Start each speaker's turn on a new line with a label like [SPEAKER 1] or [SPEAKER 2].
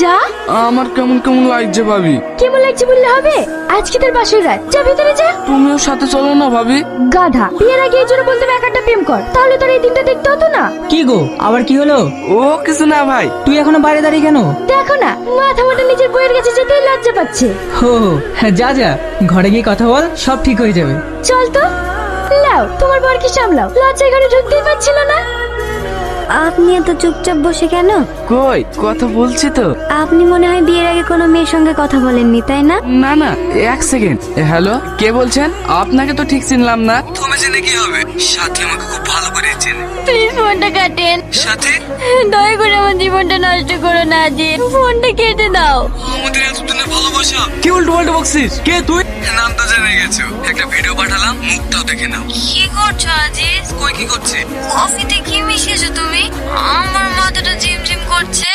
[SPEAKER 1] যা।
[SPEAKER 2] আমার কেমন কেমন লাগছে ভাবি।
[SPEAKER 1] কেমন লাগছে বললে হবে? আজকে তোর বাসর রাত, যা ভিতরে যা।
[SPEAKER 2] তুমিও সাথে চলো না ভাবি।
[SPEAKER 1] গাধা, বিয়ের আগে এই জন্য বলতে এক একটা প্রেম কর, তাহলে তোর এই দিনটা দেখতে হতো না।
[SPEAKER 3] কি গো, আবার কি হলো?
[SPEAKER 2] ও কিছু না ভাই।
[SPEAKER 3] তুই এখনো বাইরে দাঁড়িয়ে কেন?
[SPEAKER 1] দেখো না, মাথা মোটা নিজের বইয়ের কাছে যেতেই লজ্জা পাচ্ছে।
[SPEAKER 3] হো হ্যাঁ, যা যা, ঘরে গিয়ে কথা বল, সব ঠিক হয়ে যাবে।
[SPEAKER 1] চল তো। লাও, তোমার বরকে সামলাও, লজ্জায় ঘরে ঢুকতেই পারছিল না।
[SPEAKER 4] আপনি এত চুপচাপ বসে কেন?
[SPEAKER 2] কই কথা বলছি তো।
[SPEAKER 4] আপনি মনে হয় বিয়ের আগে কোনো মেয়ের সঙ্গে কথা বলেননি, তাই না?
[SPEAKER 2] না না, এক সেকেন্ড। হ্যালো, কে বলছেন? আপনাকে তো ঠিক চিনলাম না। তুমি জেনে কি হবে? সাথী আমাকে খুব ভালো করে চেনে।
[SPEAKER 1] প্লিজ ফোনটা কাটেন।
[SPEAKER 2] সাথী,
[SPEAKER 1] দয়া করে আমার জীবনটা নষ্ট করো না, জি ফোনটা কেটে দাও।
[SPEAKER 2] আমাদের এতদিনের ভালোবাসা কি উল্টো পাল্টা বকছিস? কে তুই? নাম তো জেনে গেছো। একটা ভিডিও পাঠালাম, মুখটাও দেখে নাও।
[SPEAKER 1] কি করছো আজিজ?
[SPEAKER 2] কই কি করছে?
[SPEAKER 1] কফিতে কি মিশিয়েছো তুমি? আমার মাথাটা ঝিমঝিম করছে।